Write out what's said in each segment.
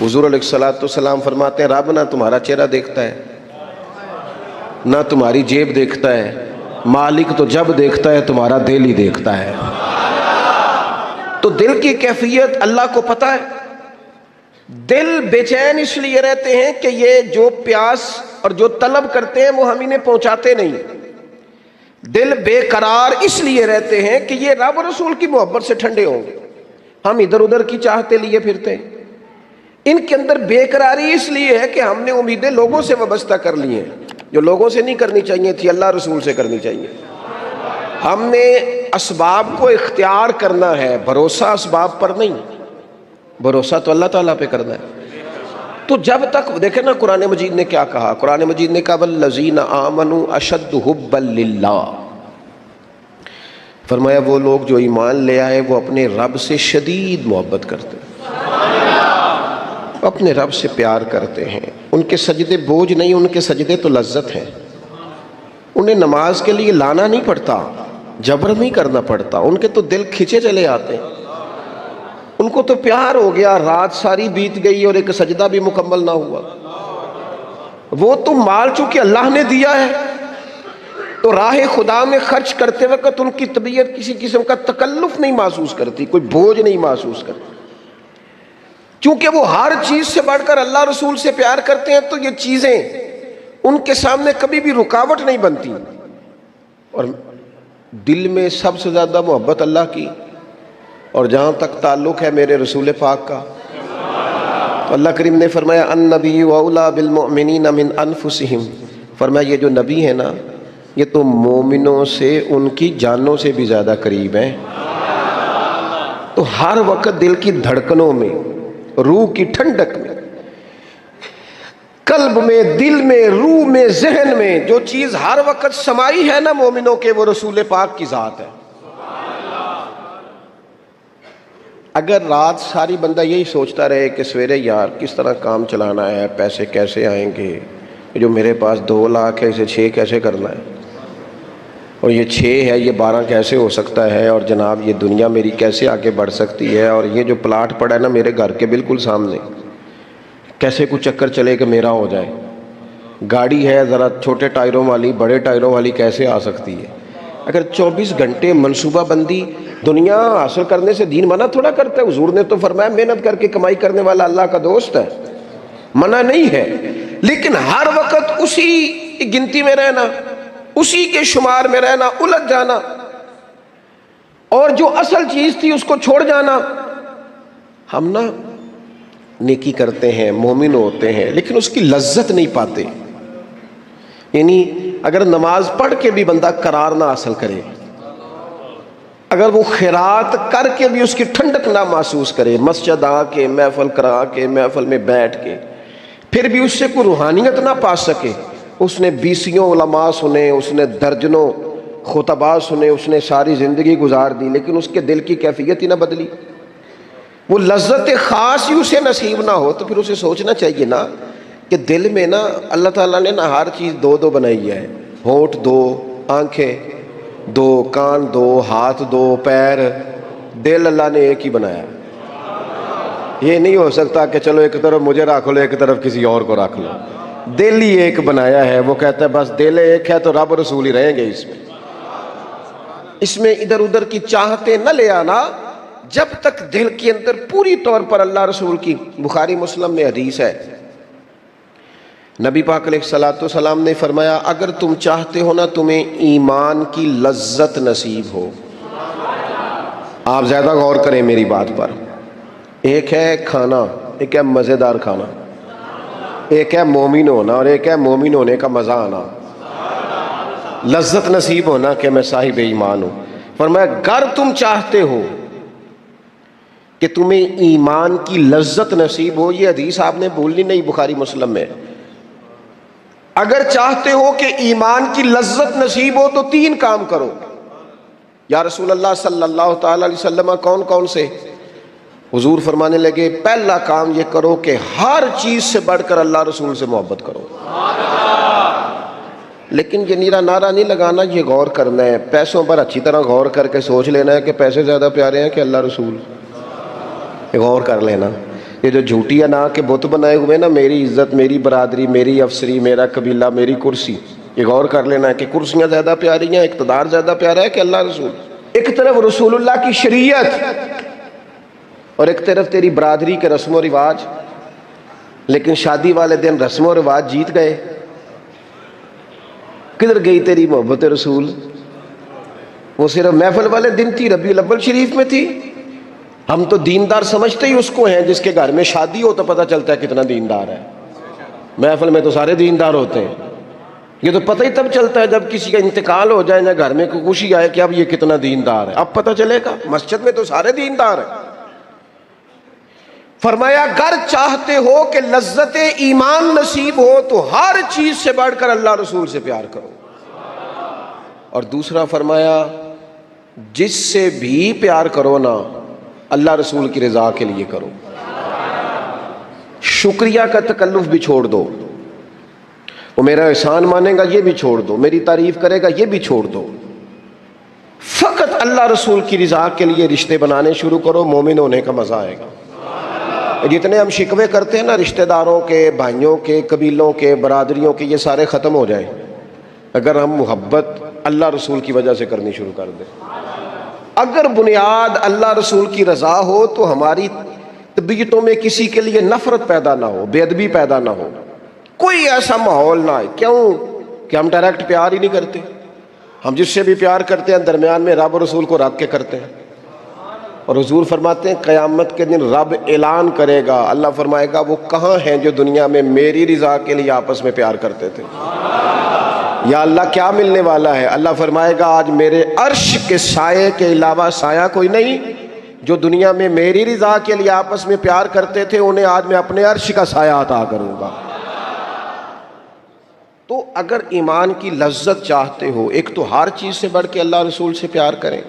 حضور علیہ الصلوۃ والسلام فرماتے ہیں رب نہ تمہارا چہرہ دیکھتا ہے نہ تمہاری جیب دیکھتا ہے، مالک تو جب دیکھتا ہے تمہارا دل ہی دیکھتا ہے۔ تو دل کی کیفیت اللہ کو پتہ ہے۔ دل بے چین اس لیے رہتے ہیں کہ یہ جو پیاس اور جو طلب کرتے ہیں وہ ہم انہیں پہنچاتے نہیں۔ دل بے قرار اس لیے رہتے ہیں کہ یہ رب اور رسول کی محبت سے ٹھنڈے ہوں گے، ہم ادھر ادھر کی چاہتے لیے پھرتے ہیں۔ ان کے اندر بے قراری اس لیے ہے کہ ہم نے امیدیں لوگوں سے وابستہ کر لی ہیں، جو لوگوں سے نہیں کرنی چاہیے تھی، اللہ رسول سے کرنی چاہیے۔ ہم نے اسباب کو اختیار کرنا ہے، بھروسہ اسباب پر نہیں، بھروسہ تو اللہ تعالیٰ پہ کرنا ہے۔ تو جب تک دیکھیں نا قرآن مجید نے کیا کہا، قرآن مجید نے کہا والذین آمنوا اشد حبا للہ، فرمایا وہ لوگ جو ایمان لے آئے وہ اپنے رب سے شدید محبت کرتے ہیں، اپنے رب سے پیار کرتے ہیں۔ ان کے سجدے بوجھ نہیں، ان کے سجدے تو لذت ہیں۔ انہیں نماز کے لیے لانا نہیں پڑتا، جبر نہیں کرنا پڑتا، ان کے تو دل کھچے چلے آتے ہیں۔ ان کو تو پیار ہو گیا، رات ساری بیت گئی اور ایک سجدہ بھی مکمل نہ ہوا۔ وہ تو مال چونکہ اللہ نے دیا ہے تو راہ خدا میں خرچ کرتے وقت ان کی طبیعت کسی قسم کا تکلف نہیں محسوس کرتی، کوئی بوجھ نہیں محسوس کرتی، چونکہ وہ ہر چیز سے بڑھ کر اللہ رسول سے پیار کرتے ہیں۔ تو یہ چیزیں ان کے سامنے کبھی بھی رکاوٹ نہیں بنتی۔ اور دل میں سب سے زیادہ محبت اللہ کی، اور جہاں تک تعلق ہے میرے رسول پاک کا، تو اللہ کریم نے فرمایا النبی اولی بالمؤمنین من انفسہم، فرمایا یہ جو نبی ہے نا یہ تو مومنوں سے ان کی جانوں سے بھی زیادہ قریب ہیں۔ تو ہر وقت دل کی دھڑکنوں میں، روح کی ٹھنڈک میں، قلب میں، دل میں، روح میں، ذہن میں جو چیز ہر وقت سمائی ہے نا مومنوں کے، وہ رسول پاک کی ذات ہے۔ اگر رات ساری بندہ یہی سوچتا رہے کہ سویرے یار کس طرح کام چلانا ہے، پیسے کیسے آئیں گے، جو میرے پاس 2 لاکھ ہے اسے 6 کیسے کرنا ہے، اور یہ 6 ہے یہ 12 کیسے ہو سکتا ہے، اور جناب یہ دنیا میری کیسے آگے بڑھ سکتی ہے، اور یہ جو پلاٹ پڑا ہے نا میرے گھر کے بالکل سامنے کیسے کچھ چکر چلے کہ میرا ہو جائے، گاڑی ہے ذرا چھوٹے ٹائروں والی بڑے ٹائروں والی کیسے آ سکتی ہے۔ اگر 24 گھنٹے منصوبہ بندی دنیا حاصل کرنے سے دین منع تھوڑا کرتا ہے۔ حضور نے تو فرمایا محنت کر کے کمائی کرنے والا اللہ کا دوست ہے، منع نہیں ہے، لیکن ہر وقت اسی گنتی میں رہنا، اسی کے شمار میں رہنا، الجھ جانا اور جو اصل چیز تھی اس کو چھوڑ جانا۔ ہم نا نیکی کرتے ہیں، مومن ہوتے ہیں، لیکن اس کی لذت نہیں پاتے۔ یعنی اگر نماز پڑھ کے بھی بندہ قرار نہ حاصل کرے، اگر وہ خیرات کر کے بھی اس کی ٹھنڈک نہ محسوس کرے، مسجد آ کے محفل کرا کے محفل میں بیٹھ کے پھر بھی اس سے کوئی روحانیت نہ پا سکے، اس نے 20 علماء سنے، اس نے درجنوں خطباء سنے، اس نے ساری زندگی گزار دی، لیکن اس کے دل کی کیفیت ہی نہ بدلی، وہ لذت خاص ہی اسے نصیب نہ ہو، تو پھر اسے سوچنا چاہیے نا کہ دل میں نا اللہ تعالیٰ نے نا ہر چیز 2 بنائی ہے، ہونٹ 2، آنکھیں 2، کان 2، ہاتھ 2، پیر، دل اللہ نے ایک ہی بنایا۔ یہ نہیں ہو سکتا کہ چلو ایک طرف مجھے رکھ لو ایک طرف کسی اور کو رکھ لو، دل ہی ایک بنایا ہے۔ وہ کہتا ہے بس دل ایک ہے تو رب رسول ہی رہیں گے اس میں ادھر ادھر کی چاہتے نہ لے آنا، جب تک دل کے اندر پوری طور پر اللہ رسول کی۔ بخاری مسلم میں حدیث ہے، نبی پاک علیہ الصلوۃ والسلام نے فرمایا اگر تم چاہتے ہو نا تمہیں ایمان کی لذت نصیب ہو، آپ زیادہ غور کریں میری بات پر، ایک ہے کھانا، ایک ہے مزیدار کھانا، ایک ہے مومن ہونا اور ایک ہے مومن ہونے کا مزہ آنا، لذت نصیب ہونا کہ میں صاحب ایمان ہوں۔ فرمایا اگر تم چاہتے ہو کہ تمہیں ایمان کی لذت نصیب ہو، یہ حدیث آپ نے بھولنی نہیں، بخاری مسلم میں، اگر چاہتے ہو کہ ایمان کی لذت نصیب ہو تو 3 کام کرو۔ یا رسول اللہ صلی اللہ تعالی علیہ وسلم کون کون سے؟ حضور فرمانے لگے پہلا کام یہ کرو کہ ہر چیز سے بڑھ کر اللہ رسول سے محبت کرو۔ لیکن یہ نیرا نعرہ نہیں لگانا، یہ غور کرنا ہے، پیسوں پر اچھی طرح غور کر کے سوچ لینا ہے کہ پیسے زیادہ پیارے ہیں کہ اللہ رسول، غور کر لینا۔ یہ جو جھوٹی انا کے بت بنائے ہوئے نا، میری عزت، میری برادری، میری افسری، میرا قبیلہ، میری کرسی، یہ غور کر لینا ہے کہ کرسیاں زیادہ پیاری ہیں، اقتدار زیادہ پیارا ہے کہ اللہ رسول؟ ایک طرف رسول اللہ کی شریعت اور ایک طرف تیری برادری کے رسم و رواج، لیکن شادی والے دن رسم و رواج جیت گئے۔ کدھر گئی تیری محبت رسول؟ وہ صرف محفل والے دن تھی، ربیع الاول شریف میں تھی۔ ہم تو دیندار سمجھتے ہی اس کو ہیں جس کے گھر میں شادی ہو تو پتہ چلتا ہے کتنا دیندار ہے۔ محفل میں تو سارے دیندار ہوتے ہیں، یہ تو پتہ ہی تب چلتا ہے جب کسی کا انتقال ہو جائے یا گھر میں کوئی خوشی آئے کہ اب یہ کتنا دیندار ہے، اب پتہ چلے گا۔ مسجد میں تو سارے دیندار ہیں۔ فرمایا اگر چاہتے ہو کہ لذت ایمان نصیب ہو تو ہر چیز سے بڑھ کر اللہ رسول سے پیار کرو۔ اور دوسرا فرمایا جس سے بھی پیار کرو نا، اللہ رسول کی رضا کے لیے کرو۔ شکریہ کا تکلف بھی چھوڑ دو، وہ میرا احسان مانے گا یہ بھی چھوڑ دو، میری تعریف کرے گا یہ بھی چھوڑ دو، فقط اللہ رسول کی رضا کے لیے رشتے بنانے شروع کرو، مومن ہونے کا مزہ آئے گا۔ جتنے ہم شکوے کرتے ہیں نا رشتہ داروں کے، بھائیوں کے، قبیلوں کے، برادریوں کے، یہ سارے ختم ہو جائیں اگر ہم محبت اللہ رسول کی وجہ سے کرنی شروع کر دیں۔ اگر بنیاد اللہ رسول کی رضا ہو تو ہماری طبیعتوں میں کسی کے لیے نفرت پیدا نہ ہو، بے ادبی پیدا نہ ہو، کوئی ایسا ماحول نہ آئے۔ کیوں کہ ہم ڈائریکٹ پیار ہی نہیں کرتے، ہم جس سے بھی پیار کرتے ہیں درمیان میں رب و رسول کو رکھ کے کرتے ہیں۔ اور حضور فرماتے ہیں قیامت کے دن رب اعلان کرے گا، اللہ فرمائے گا وہ کہاں ہیں جو دنیا میں میری رضا کے لیے آپس میں پیار کرتے تھے؟ یا اللہ کیا ملنے والا ہے؟ اللہ فرمائے گا آج میرے عرش کے سائے کے علاوہ سایہ کوئی نہیں۔ جو دنیا میں میری رضا کے لیے آپس میں پیار کرتے تھے انہیں آج میں اپنے عرش کا سایہ عطا کروں گا۔ تو اگر ایمان کی لذت چاہتے ہو، ایک تو ہر چیز سے بڑھ کے اللہ رسول سے پیار کریں،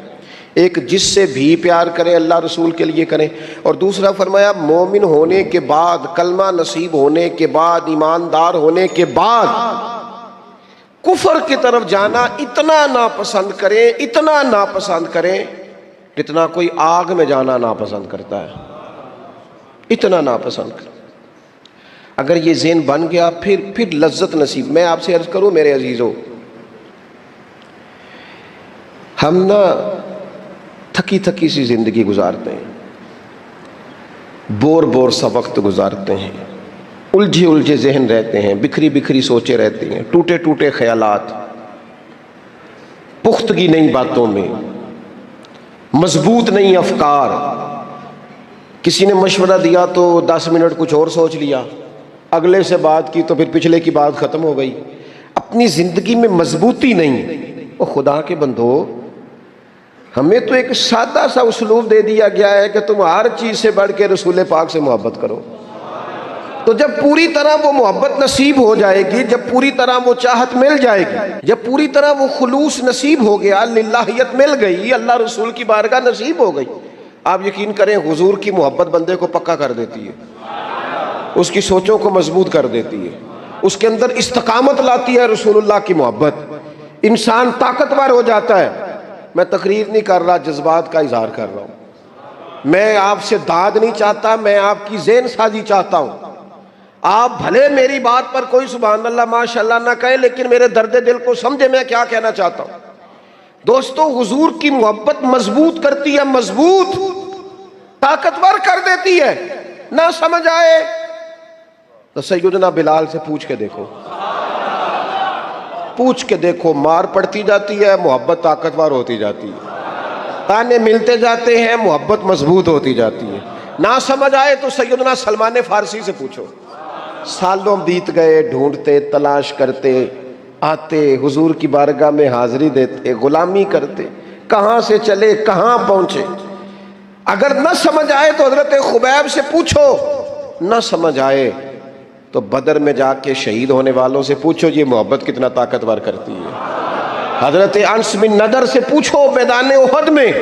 ایک جس سے بھی پیار کریں اللہ رسول کے لیے کریں، اور دوسرا فرمایا مومن ہونے کے بعد، کلمہ نصیب ہونے کے بعد، ایماندار ہونے کے بعد کفر کی طرف جانا اتنا ناپسند کریں، اتنا ناپسند کریں جتنا کوئی آگ میں جانا ناپسند کرتا ہے، اتنا ناپسند کریں۔ اگر یہ ذہن بن گیا پھر لذت نصیب۔ میں آپ سے عرض کروں میرے عزیزوں، ہم نا تھکی تھکی سی زندگی گزارتے ہیں، بور سا وقت گزارتے ہیں، الجھے ذہن رہتے ہیں، بکھری سوچیں رہتی ہیں، ٹوٹے خیالات، پختگی نہیں باتوں میں، مضبوط نہیں افکار۔ کسی نے مشورہ دیا تو 10 منٹ کچھ اور سوچ لیا، اگلے سے بات کی تو پھر پچھلے کی بات ختم ہو گئی، اپنی زندگی میں مضبوطی نہیں۔ اور خدا کے بندو، ہمیں تو ایک سادہ سا اسلوب دے دیا گیا ہے کہ تم ہر چیز سے بڑھ کے رسول پاک سے محبت کرو۔ تو جب پوری طرح وہ محبت نصیب ہو جائے گی، جب پوری طرح وہ چاہت مل جائے گی، جب پوری طرح وہ خلوص نصیب ہو گیا، للہیت مل گئی، اللہ رسول کی بارگاہ نصیب ہو گئی، آپ یقین کریں حضور کی محبت بندے کو پکا کر دیتی ہے، اس کی سوچوں کو مضبوط کر دیتی ہے، اس کے اندر استقامت لاتی ہے رسول اللہ کی محبت، انسان طاقتور ہو جاتا ہے۔ میں تقریر نہیں کر رہا، جذبات کا اظہار کر رہا ہوں۔ میں آپ سے داد نہیں چاہتا، میں آپ کی ذہن سازی چاہتا ہوں۔ آپ بھلے میری بات پر کوئی سبحان اللہ ماشاءاللہ نہ کہے، لیکن میرے درد دل کو سمجھے میں کیا کہنا چاہتا ہوں۔ دوستو، حضور کی محبت مضبوط کرتی ہے، مضبوط طاقتور کر دیتی ہے۔ نہ سمجھ آئے تو سیدنا بلال سے پوچھ کے دیکھو، مار پڑتی جاتی ہے، محبت طاقتور ہوتی جاتی ہے، تانے ملتے جاتے ہیں، محبت مضبوط ہوتی جاتی ہے۔ نہ سمجھ آئے تو سیدنا سلمان فارسی سے پوچھو، سالوں بیت گئے، ڈھونڈتے، تلاش کرتے، آتے حضور کی بارگاہ میں حاضری دیتے، غلامی کرتے، کہاں سے چلے کہاں پہنچے۔ اگر نہ سمجھ آئے تو حضرت خبیب سے پوچھو، نہ سمجھ آئے تو بدر میں جا کے شہید ہونے والوں سے پوچھو یہ محبت کتنا طاقتور کرتی ہے۔ حضرت انس بن نضر سے پوچھو میدان احد میں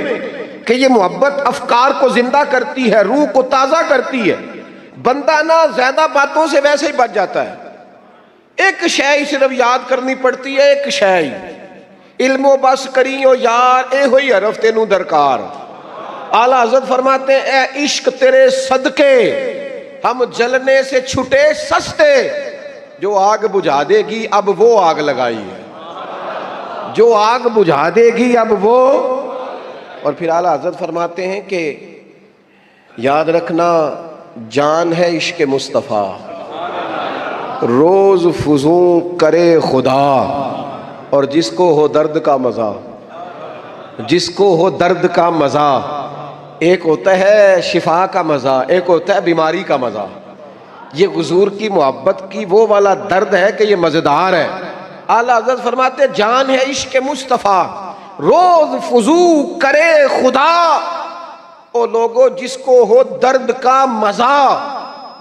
کہ یہ محبت افکار کو زندہ کرتی ہے، روح کو تازہ کرتی ہے۔ بندہ نہ زیادہ باتوں سے ویسے ہی بچ جاتا ہے، ایک شے صرف یاد کرنی پڑتی ہے، ایک شے، علم و بس کریو یار اے ہوئی حرف تینوں درکار۔ اعلیٰ حضرت فرماتے ہیں اے عشق تیرے صدقے ہم جلنے سے چھٹے سستے، جو آگ بجھا دے گی اب وہ آگ لگائی ہے، جو آگ بجھا دے گی اب وہ۔ اور پھر اعلیٰ حضرت فرماتے ہیں کہ یاد رکھنا جان ہے عشق مصطفیٰ، روز فزوں کرے خدا، اور جس کو ہو درد کا مزہ، جس کو ہو درد کا مزہ، ایک ہوتا ہے شفا کا مزہ، ایک ہوتا ہے بیماری کا مزہ۔ یہ حضور کی محبت کی وہ والا درد ہے کہ یہ مزیدار ہے۔ اعلیٰ حضرت فرماتے جان ہے عشق مصطفیٰ، روز فزوں کرے خدا، او لوگو جس کو ہو درد کا مزہ،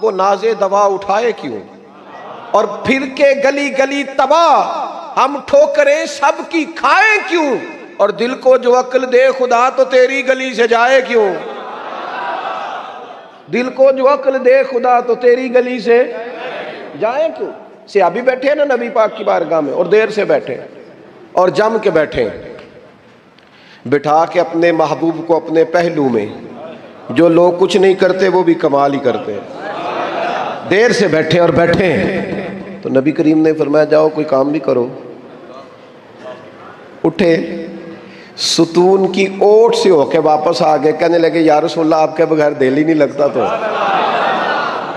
وہ ناز دوا اٹھائے کیوں، اور پھر کے گلی گلی تباہ، ہم ٹھوکریں سب کی کھائیں کیوں، اور دل کو جو عقل دے خدا تو تیری گلی سے جائے کیوں، دل کو جو عقل دے خدا تو تیری گلی سے جائے کیوں۔ صحابی بیٹھے ہیں نا نبی پاک کی بارگاہ میں، اور دیر سے بیٹھے اور جم کے بیٹھے، بٹھا کے اپنے محبوب کو اپنے پہلو میں، جو لوگ کچھ نہیں کرتے وہ بھی کمال ہی کرتے، دیر سے بیٹھے اور بیٹھے تو نبی کریم نے فرمایا جاؤ کوئی کام بھی کرو۔ اٹھے، ستون کی اوٹ سے ہو کے واپس آ گئے، کہنے لگے یا رسول اللہ آپ کے بغیر دل ہی نہیں لگتا، تو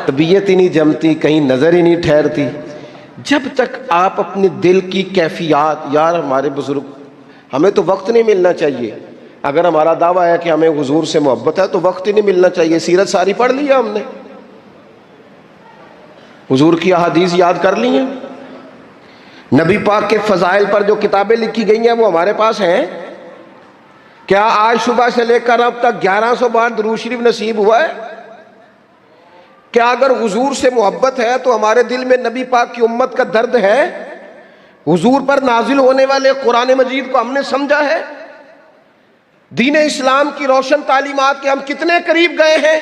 طبیعت ہی نہیں جمتی، کہیں نظر ہی نہیں ٹھہرتی۔ جب تک آپ اپنے دل کی کیفیات، یار ہمارے بزرگ، ہمیں تو وقت نہیں ملنا چاہیے، اگر ہمارا دعویٰ ہے کہ ہمیں حضور سے محبت ہے تو وقت ہی نہیں ملنا چاہیے۔ سیرت ساری پڑھ لی ہے ہم نے، حضور کی احادیث یاد کر لی ہیں، نبی پاک کے فضائل پر جو کتابیں لکھی گئی ہیں وہ ہمارے پاس ہیں۔ کیا آج صبح سے لے کر اب تک 1100 بار درود شریف نصیب ہوا ہے؟ کیا اگر حضور سے محبت ہے تو ہمارے دل میں نبی پاک کی امت کا درد ہے؟ حضور پر نازل ہونے والے قرآن مجید کو ہم نے سمجھا ہے؟ دین اسلام کی روشن تعلیمات کے ہم کتنے قریب گئے ہیں؟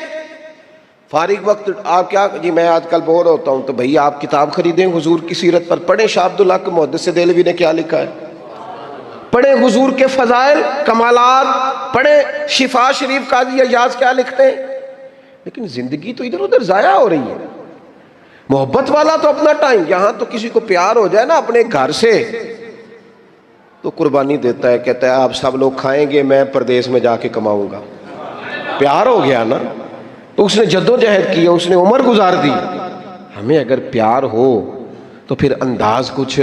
فارغ وقت آپ کیا جی میں آج کل بور ہوتا ہوں تو بھئی آپ کتاب خریدیں حضور کی سیرت پر، پڑھیں شاہ عبدالحق محدث دہلوی نے کیا لکھا ہے، پڑھیں حضور کے فضائل کمالات، پڑھیں شفا شریف قاضی ایاز کیا لکھتے ہیں۔ لیکن زندگی تو ادھر ادھر ضائع ہو رہی ہے۔ محبت والا تو اپنا ٹائم، یہاں تو کسی کو پیار ہو جائے نا اپنے گھر سے تو قربانی دیتا ہے، کہتا ہے آپ سب لوگ کھائیں گے میں پردیس میں جا کے کماؤں گا۔ پیار ہو گیا نا، تو اس نے جدوجہد کی، اس نے عمر گزار دی۔ ہمیں اگر پیار ہو تو پھر انداز کچھ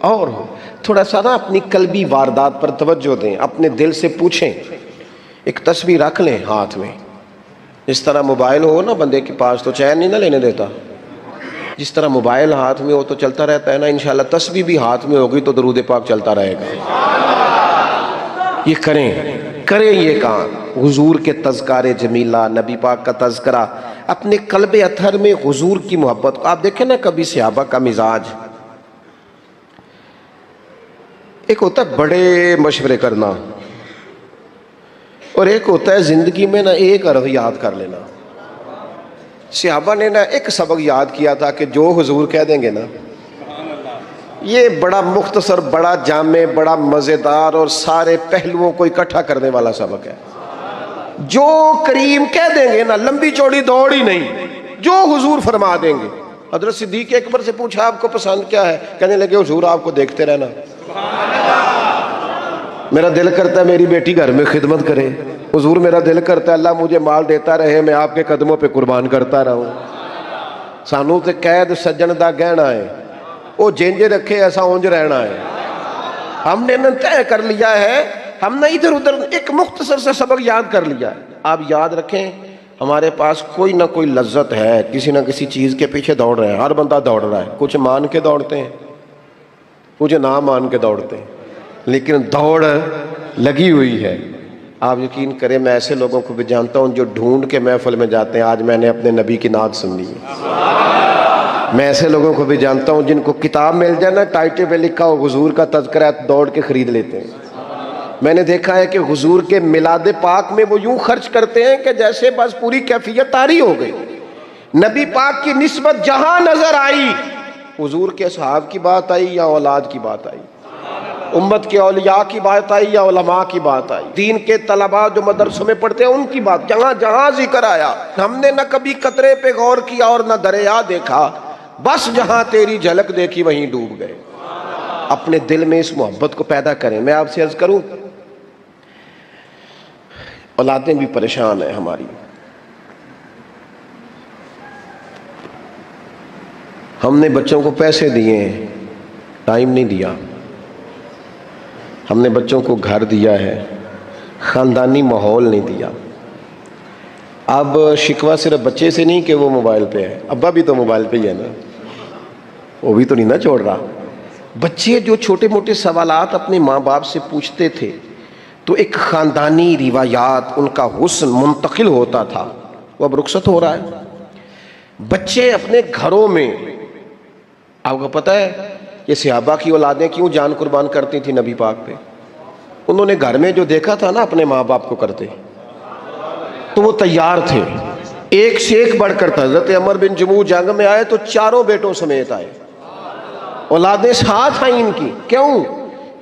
اور ہو۔ تھوڑا سا نا اپنی قلبی واردات پر توجہ دیں، اپنے دل سے پوچھیں، ایک تسبیح رکھ لیں ہاتھ میں۔ جس طرح موبائل ہو نا بندے کے پاس تو چین نہیں نہ لینے دیتا، جس طرح موبائل ہاتھ میں ہو تو چلتا رہتا ہے نا، انشاءاللہ تسبیح بھی ہاتھ میں ہوگی تو درود پاک چلتا رہے گا۔ یہ کریں یہ کام، حضور کے تذکار جمیلہ، نبی پاک کا تذکرہ، اپنے قلب اطہر میں حضور کی محبت کو۔ آپ دیکھیں نا کبھی صحابہ کا مزاج، ایک ہوتا ہے بڑے مشورے کرنا اور ایک ہوتا ہے زندگی میں نا ایک عرض یاد کر لینا۔ صحابہ نے نا ایک سبق یاد کیا تھا کہ جو حضور کہہ دیں گے نا، یہ بڑا مختصر، بڑا جامع، بڑا مزیدار اور سارے پہلوؤں کو اکٹھا کرنے والا سبق ہے۔ جو کریم کہہ دیں گے نا، لمبی چوڑی دوڑ ہی نہیں، جو حضور فرما دیں گے۔ حضرت صدیق اکبر سے پوچھا آپ کو پسند کیا ہے، کہنے لگے حضور آپ کو دیکھتے رہنا، میرا دل کرتا ہے میری بیٹی گھر میں خدمت کرے، حضور میرا دل کرتا ہے اللہ مجھے مال دیتا رہے، میں آپ کے قدموں پہ قربان کرتا رہوں۔ سانوں تے قید سجن دا گہنا ہے، وہ جنج رکھے ایسا اونج رہنا ہے۔ ہم نے نہ طے کر لیا ہے، ہم نے ادھر ادھر ایک مختصر سے سبق یاد کر لیا ہے۔ آپ یاد رکھیں ہمارے پاس کوئی نہ کوئی لذت ہے، کسی نہ کسی چیز کے پیچھے دوڑ رہے ہیں، ہر بندہ دوڑ رہا ہے، کچھ مان کے دوڑتے ہیں، کچھ نہ مان کے دوڑتے ہیں، لیکن دوڑ لگی ہوئی ہے۔ آپ یقین کریں میں ایسے لوگوں کو بھی جانتا ہوں جو ڈھونڈ کے محفل میں جاتے ہیں، آج میں نے اپنے نبی کی نعت سننی ہے۔ میں ایسے لوگوں کو بھی جانتا ہوں جن کو کتاب مل جائے نا، ٹائٹل پہ لکھا ہو حضور کا تذکرہ، دوڑ کے خرید لیتے ہیں۔ میں نے دیکھا ہے کہ حضور کے میلاد پاک میں وہ یوں خرچ کرتے ہیں کہ جیسے بس پوری کیفیت طاری ہو گئی۔ نبی پاک کی نسبت جہاں نظر آئی، حضور کے اصحاب کی بات آئی یا اولاد کی بات آئی، امت کے اولیاء کی بات آئی یا علماء کی بات آئی؟ دین کے طلباء جو مدرسوں میں پڑھتے ہیں ان کی بات، جہاں جہاں ذکر آیا ہم نے نہ کبھی قطرے پہ غور کیا اور نہ دریا دیکھا، بس جہاں تیری جھلک دیکھی وہیں ڈوب گئے۔ اپنے دل میں اس محبت کو پیدا کریں۔ میں آپ سے عرض کروں، اولادیں بھی پریشان ہیں ہماری، ہم نے بچوں کو پیسے دیے ہیں، ٹائم نہیں دیا، ہم نے بچوں کو گھر دیا ہے، خاندانی ماحول نہیں دیا۔ اب شکوہ صرف بچے سے نہیں کہ وہ موبائل پہ ہے، ابا بھی تو موبائل پہ ہی ہے نا، وہ بھی تو نہیں نا چھوڑ رہا۔ بچے جو چھوٹے موٹے سوالات اپنے ماں باپ سے پوچھتے تھے تو ایک خاندانی روایات، ان کا حسن منتقل ہوتا تھا، وہ اب رخصت ہو رہا ہے۔ بچے اپنے گھروں میں، آپ کو پتہ ہے یہ صحابہ کی اولادیں کیوں جان قربان کرتی تھی نبی پاک پہ؟ انہوں نے گھر میں جو دیکھا تھا نا اپنے ماں باپ کو کرتے تو وہ تیار تھے، ایک سے ایک بڑھ کر تھا۔ حضرت عمر بن جموح جنگ میں آئے تو چاروں بیٹوں سمیت آئے، اولادیں ساتھ آئیں ان کی، کیوں؟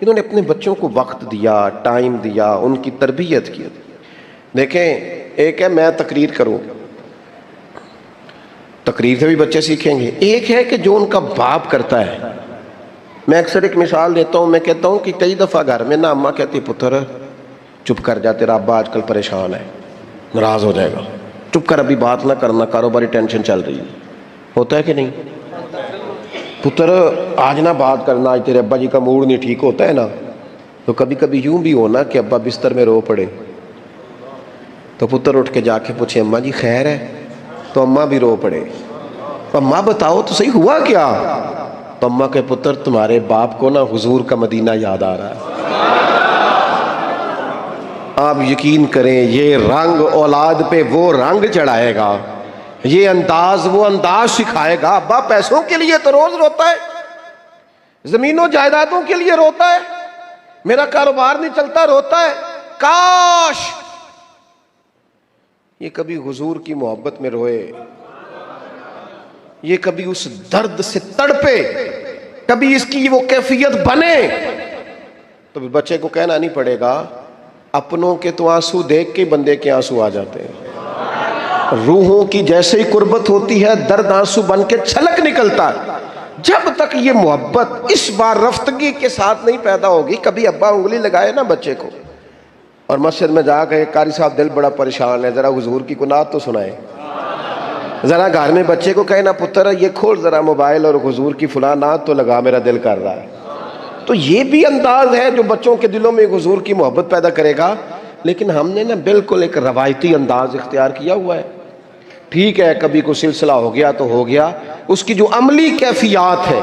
انہوں نے اپنے بچوں کو وقت دیا، ٹائم دیا، ان کی تربیت کی۔ دیکھیں، ایک ہے میں تقریر کروں، تقریر سے بھی بچے سیکھیں گے، ایک ہے کہ جو ان کا باپ کرتا ہے۔ میں اکثر ایک مثال دیتا ہوں، میں کہتا ہوں کہ کئی دفعہ گھر میں نا اماں کہتی پتر چپ کر جا، تیرا ابا آج کل پریشان ہے، ناراض ہو جائے گا، چپ کر، ابھی بات نہ کرنا، کاروباری ٹینشن چل رہی ہے۔ ہوتا ہے کہ نہیں؟ پتر آج نہ بات کرنا، آج تیرے ابا جی کا موڈ نہیں ٹھیک، ہوتا ہے نا؟ تو کبھی کبھی یوں بھی ہونا کہ ابا بستر میں رو پڑے تو پتر اٹھ کے جا کے پوچھے اماں جی خیر ہے؟ تو اماں بھی رو پڑے، اماں بتاؤ تو صحیح ہوا کیا؟ تو اماں کے پتر تمہارے باپ کو نا حضور کا مدینہ یاد آ رہا ہے۔ آپ یقین کریں یہ رنگ اولاد پہ وہ رنگ چڑھائے گا، یہ انداز وہ انداز سکھائے گا۔ ابا پیسوں کے لیے تو روز روتا ہے، زمین و جائیدادوں کے لیے روتا ہے، میرا کاروبار نہیں چلتا روتا ہے، کاش یہ کبھی حضور کی محبت میں روئے، یہ کبھی اس درد سے تڑپے، کبھی اس کی وہ کیفیت بنے، تو بچے کو کہنا نہیں پڑے گا اپنوں کے تو آنسو دیکھ کے بندے کے آنسو آ جاتے ہیں۔ روحوں کی جیسے ہی قربت ہوتی ہے درد آنسو بن کے چھلک نکلتا ہے۔ جب تک یہ محبت اس بار رفتگی کے ساتھ نہیں پیدا ہوگی، کبھی ابا انگلی لگائے نا بچے کو اور مسجد میں جا کے قاری صاحب دل بڑا پریشان ہے، ذرا حضور کی قنات تو سنائے، ذرا گھر میں بچے کو کہنا پتر یہ کھول ذرا موبائل اور حضور کی فلاں نعت تو لگا، میرا دل کر رہا ہے۔ تو یہ بھی انداز ہے جو بچوں کے دلوں میں حضور کی محبت پیدا کرے گا۔ لیکن ہم نے نا بالکل ایک روایتی انداز اختیار کیا ہوا ہے۔ ٹھیک ہے کبھی کوئی سلسلہ ہو گیا تو ہو گیا، اس کی جو عملی کیفیات ہے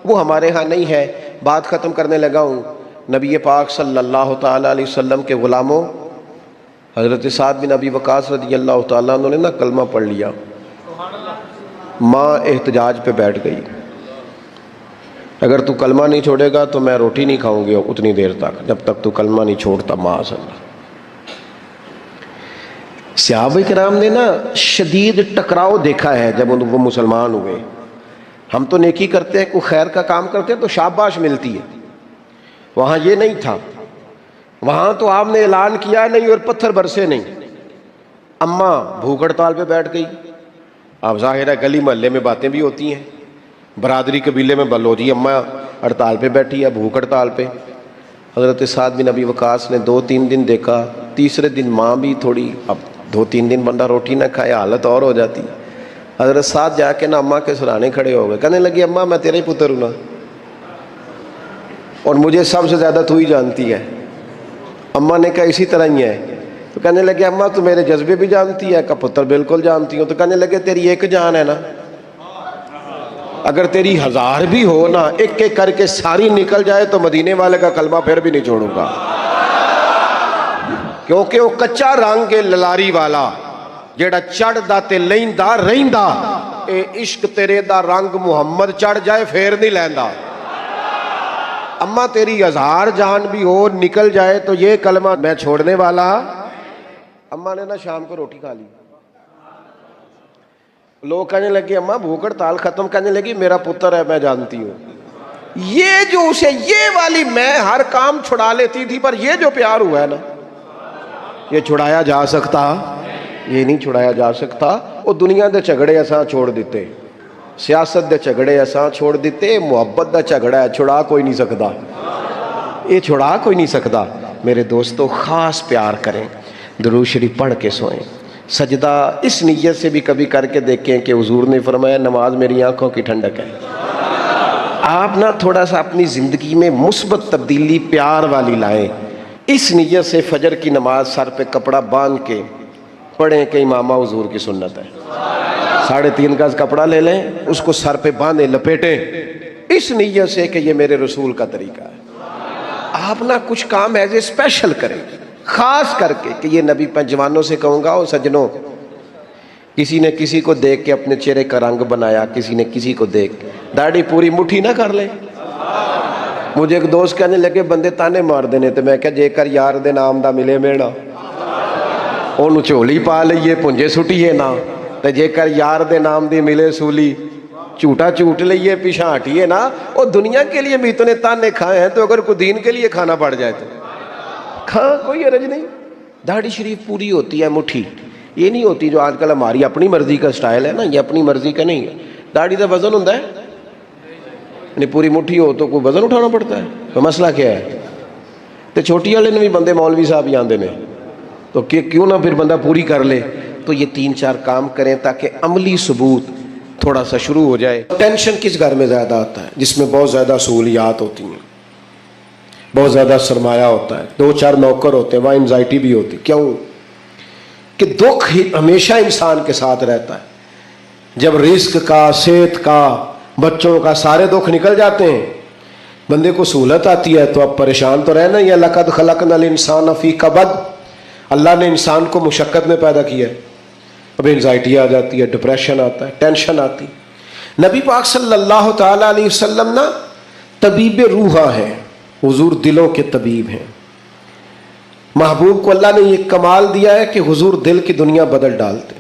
وہ ہمارے ہاں نہیں ہے۔ بات ختم کرنے لگا ہوں، نبی پاک صلی اللہ تعالیٰ علیہ وسلم کے غلاموں حضرت سعد بن ابی وقاص رضی اللہ تعالیٰ انہوں نے نا کلمہ پڑھ لیا، ماں احتجاج پہ بیٹھ گئی، اگر تو کلمہ نہیں چھوڑے گا تو میں روٹی نہیں کھاؤں گی اتنی دیر تک جب تک تو کلمہ نہیں چھوڑتا۔ ماں صلی اللہ، صحابہ کرام نے نا شدید ٹکراؤ دیکھا ہے جب وہ مسلمان ہوئے۔ ہم تو نیکی کرتے ہیں، کوئی خیر کا کام کرتے ہیں تو شاباش ملتی ہے، وہاں یہ نہیں تھا، وہاں تو آپ نے اعلان کیا نہیں اور پتھر برسے نہیں۔ اماں بھوک ہڑتال پہ بیٹھ گئی، اب ظاہر ہے گلی محلے میں باتیں بھی ہوتی ہیں، برادری قبیلے میں بلو جی اماں ہڑتال پہ بیٹھی ہے، بھوک ہڑتال پہ۔ حضرت سعد بن ابی وقاص نے 2-3 دن دیکھا، تیسرے دن ماں بھی تھوڑی، اب 2-3 دن بندہ روٹی نہ کھائے حالت اور ہو جاتی۔ حضرت سعد جا کے نا اماں کے سرانے کھڑے ہو گئے، کہنے لگی اماں میں تیرے ہی پتر ہوں نا، اور مجھے سب سے زیادہ تو ہی جانتی ہے۔ اماں نے کہا اسی طرح ہی ہے، تو کہنے لگے اماں تو میرے جذبے بھی جانتی ہے، کہ پتر بالکل جانتی ہوں۔ تو کہنے لگے تیری ایک جان ہے نا، اگر تیری 1000 بھی ہو نا، ایک ایک کر کے ساری نکل جائے تو مدینے والے کا کلمہ پھر بھی نہیں چھوڑوں گا، کیونکہ وہ کچا رنگ للاری والا جیڑا چڑھ دا تے لیندا رہندا، اے عشق تیرے دا رنگ محمد چڑھ جائے پھر نہیں لیندا۔ اماں تیری 1000 جان بھی ہو نکل جائے تو یہ کلمہ میں چھوڑنے والا۔ اماں نے نا شام کو روٹی کھا لی، لوگ کہنے لگے اماں بھوک ہڑتال ختم، کہنے لگی میرا پتر ہے میں جانتی ہوں۔ یہ جو اسے یہ والی میں ہر کام چھڑا لیتی تھی، پر یہ جو پیار ہوا ہے نا، یہ چھڑایا جا سکتا؟ یہ نہیں چھڑایا جا سکتا۔ وہ دنیا دے جھگڑے اساں چھوڑ دیتے، سیاست دے جھگڑے اساں چھوڑ دیتے، محبت دا جھگڑا ہے، چھڑا کوئی نہیں سکتا، یہ چھڑا کوئی نہیں سکتا۔ میرے دوستو، خاص پیار کریں، درود شریف پڑھ کے سوئیں، سجدہ اس نیت سے بھی کبھی کر کے دیکھیں کہ حضور نے فرمایا نماز میری آنکھوں کی ٹھنڈک ہے۔ آپ نہ تھوڑا سا اپنی زندگی میں مثبت تبدیلی پیار والی لائیں، اس نیت سے فجر کی نماز سر پہ کپڑا باندھ کے پڑھیں کہ امامہ حضور کی سنت ہے، 3.5 گز کپڑا لے لیں، اس کو سر پہ باندھیں، لپیٹیں، اس نیت سے کہ یہ میرے رسول کا طریقہ ہے۔ آپ نہ کچھ کام ایز اے اسپیشل کریں، خاص کر کے کہ یہ نبی پہ جوانوں سے کہوں گا، او سجنوں، کسی نے کسی کو دیکھ کے اپنے چہرے کا رنگ بنایا، کسی نے کسی کو دیکھ داڑھی پوری مٹھی نہ کر لے۔ مجھے ایک دوست کہنے لگے بندے تانے مار دینے، تو میں کہا جے کر یار دے نام دا ملے میڑا انہوں چولی پا لئیے پنجے سٹیے نا، تو جے کر یار دے نام دی ملے سولی چوٹا چوٹ لئیے پیچھا ہٹیے نا۔ اور دنیا کے لیے بھی اتنے تانے کھائے ہیں، تو اگر کوئی دین کے لیے کھانا پڑ جائے تو کھا، کوئی عرض نہیں۔ داڑھی شریف پوری ہوتی ہے مٹھی، یہ نہیں ہوتی جو آج کل ہماری اپنی مرضی کا سٹائل ہے نا، یہ اپنی مرضی کا نہیں ہے۔ داڑھی دا وزن ہوتا ہے، یعنی پوری مٹھی ہو تو کوئی وزن اٹھانا پڑتا ہے، تو مسئلہ کیا ہے؟ تو چھوٹی والے نے بھی بندے مولوی صاحب ہی آندے نے، تو کیوں نہ پھر بندہ پوری کر لے۔ تو یہ 3-4 کام کریں تاکہ عملی ثبوت تھوڑا سا شروع ہو جائے۔ ٹینشن کس گھر میں زیادہ آتا ہے؟ جس میں بہت زیادہ سہولیات ہوتی ہیں، بہت زیادہ سرمایہ ہوتا ہے، 2-4 نوکر ہوتے ہیں، وہاں انزائٹی بھی ہوتی۔ کیوں؟ کہ دکھ ہمیشہ انسان کے ساتھ رہتا ہے۔ جب رزق کا، صحت کا، بچوں کا سارے دکھ نکل جاتے ہیں، بندے کو سہولت آتی ہے تو اب پریشان تو رہنا ہی ہے۔ لَقَدْ خَلَقْنَا الْإِنسَانَ فِي كَبَدٍ، اللہ نے انسان کو مشقت میں پیدا کیا ہے۔ اب انزائٹی آ جاتی ہے، ڈپریشن آتا ہے، ٹینشن آتی۔ نبی پاک صلی اللہ تعالیٰ علیہ وسلم نا طبیب روحاں ہیں، حضور دلوں کے طبیب ہیں۔ محبوب کو اللہ نے یہ کمال دیا ہے کہ حضور دل کی دنیا بدل ڈالتے،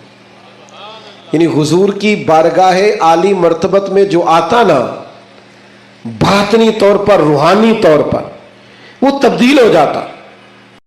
یعنی حضور کی بارگاہ عالی مرتبت میں جو آتا نا، باطنی طور پر، روحانی طور پر وہ تبدیل ہو جاتا۔